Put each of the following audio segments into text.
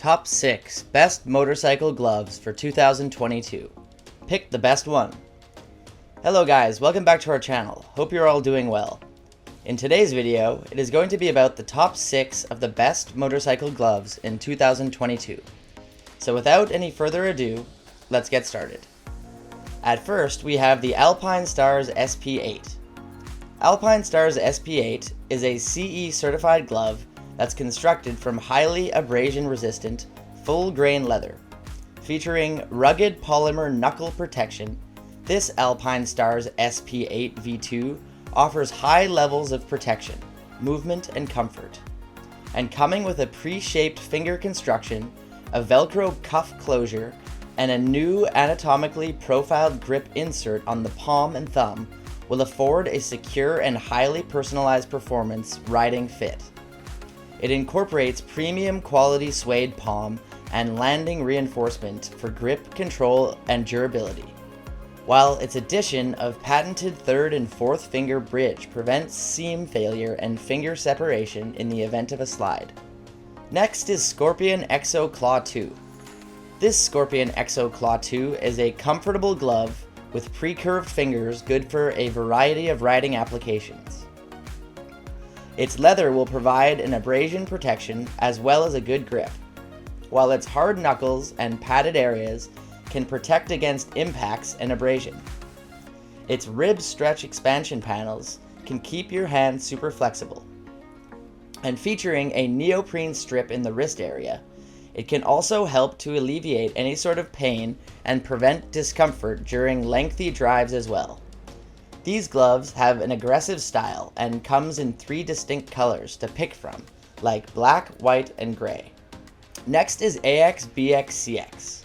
Top 6 Best Motorcycle Gloves for 2022. Pick the best one. Hello guys, welcome back to our channel. Hope you're all doing well. In today's video, it is going to be about the top 6 of the best motorcycle gloves in 2022. So without any further ado, let's get started. At first, we have the Alpinestars SP-8. Alpinestars SP-8 is a CE certified glove that's constructed from highly abrasion-resistant, full-grain leather. Featuring rugged polymer knuckle protection, this Alpinestars SP-8 V2 offers high levels of protection, movement, and comfort. And coming with a pre-shaped finger construction, a velcro cuff closure, and a new anatomically profiled grip insert on the palm and thumb, will afford a secure and highly personalized performance riding fit. It incorporates premium quality suede palm and landing reinforcement for grip control and durability, while its addition of patented third and fourth finger bridge prevents seam failure and finger separation in the event of a slide. Next is ScorpionExo Klaw II. This ScorpionExo Klaw II is a comfortable glove with pre-curved fingers good for a variety of riding applications. Its leather will provide an abrasion protection as well as a good grip, while its hard knuckles and padded areas can protect against impacts and abrasion. Its rib stretch expansion panels can keep your hand super flexible. And featuring a neoprene strip in the wrist area, it can also help to alleviate any sort of pain and prevent discomfort during lengthy drives as well. These gloves have an aggressive style and comes in 3 distinct colors to pick from, like black, white, and gray. Next is AXBXCX.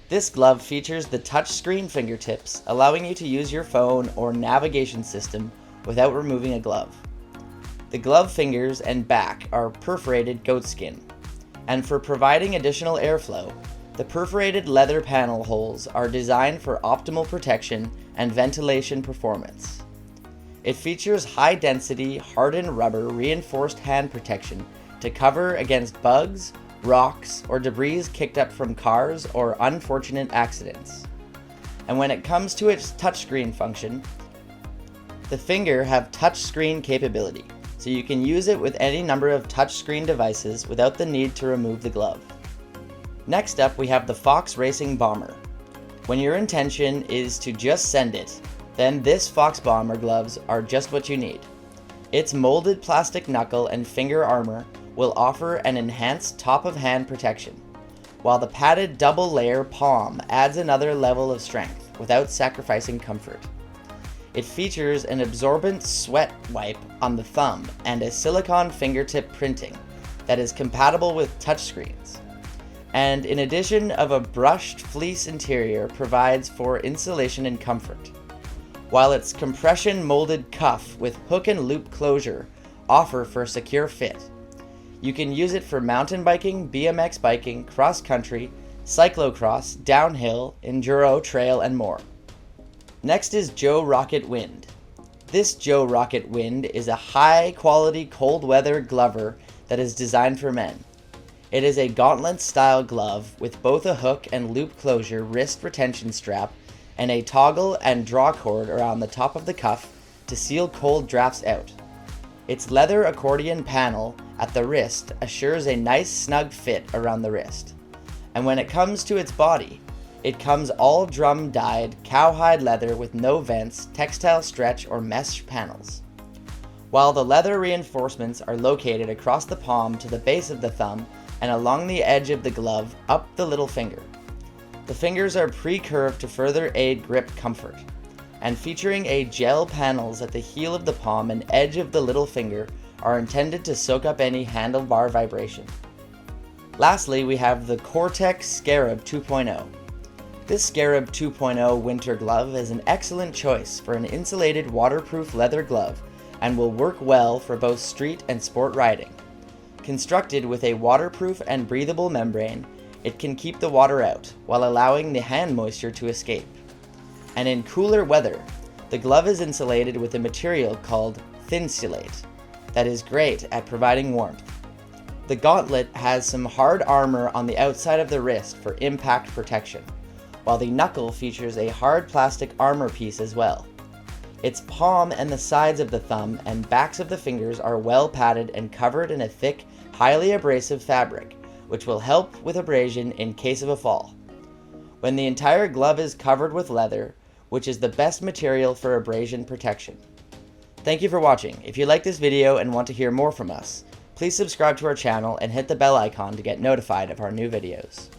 This glove features the touchscreen fingertips, allowing you to use your phone or navigation system without removing a glove. The glove fingers and back are perforated goatskin, and for providing additional airflow, the perforated leather panel holes are designed for optimal protection and ventilation performance. It features high-density, hardened rubber reinforced hand protection to cover against bugs, rocks, or debris kicked up from cars or unfortunate accidents. And when it comes to its touchscreen function, the finger have touchscreen capability, so you can use it with any number of touchscreen devices without the need to remove the glove. Next up, we have the Fox Racing Bomber. When your intention is to just send it, then this Fox Bomber gloves are just what you need. Its molded plastic knuckle and finger armor will offer an enhanced top-of-hand protection, while the padded double-layer palm adds another level of strength without sacrificing comfort. It features an absorbent sweat wipe on the thumb and a silicone fingertip printing that is compatible with touchscreens. And in addition of a brushed fleece interior provides for insulation and comfort, while its compression molded cuff with hook and loop closure offer for secure fit. You can use it for mountain biking, BMX biking, cross-country, cyclocross, downhill, enduro, trail, and more. Next is Joe Rocket Wind. This Joe Rocket Wind is a high-quality cold weather glover that is designed for men. It is a gauntlet-style glove with both a hook and loop closure wrist retention strap and a toggle and draw cord around the top of the cuff to seal cold drafts out. Its leather accordion panel at the wrist assures a nice snug fit around the wrist. And when it comes to its body, it comes all drum-dyed cowhide leather with no vents, textile stretch, or mesh panels. While the leather reinforcements are located across the palm to the base of the thumb and along the edge of the glove up the little finger. The fingers are pre-curved to further aid grip comfort, and featuring a gel panels at the heel of the palm and edge of the little finger are intended to soak up any handlebar vibration. Lastly, we have the Cortech Scarab 2.0. This Scarab 2.0 winter glove is an excellent choice for an insulated waterproof leather glove and will work well for both street and sport riding. Constructed with a waterproof and breathable membrane, it can keep the water out while allowing the hand moisture to escape. And in cooler weather, the glove is insulated with a material called Thinsulate that is great at providing warmth. The gauntlet has some hard armor on the outside of the wrist for impact protection, while the knuckle features a hard plastic armor piece as well. Its palm and the sides of the thumb and backs of the fingers are well padded and covered in a thick, highly abrasive fabric, which will help with abrasion in case of a fall. When the entire glove is covered with leather, which is the best material for abrasion protection. Thank you for watching. If you like this video and want to hear more from us, please subscribe to our channel and hit the bell icon to get notified of our new videos.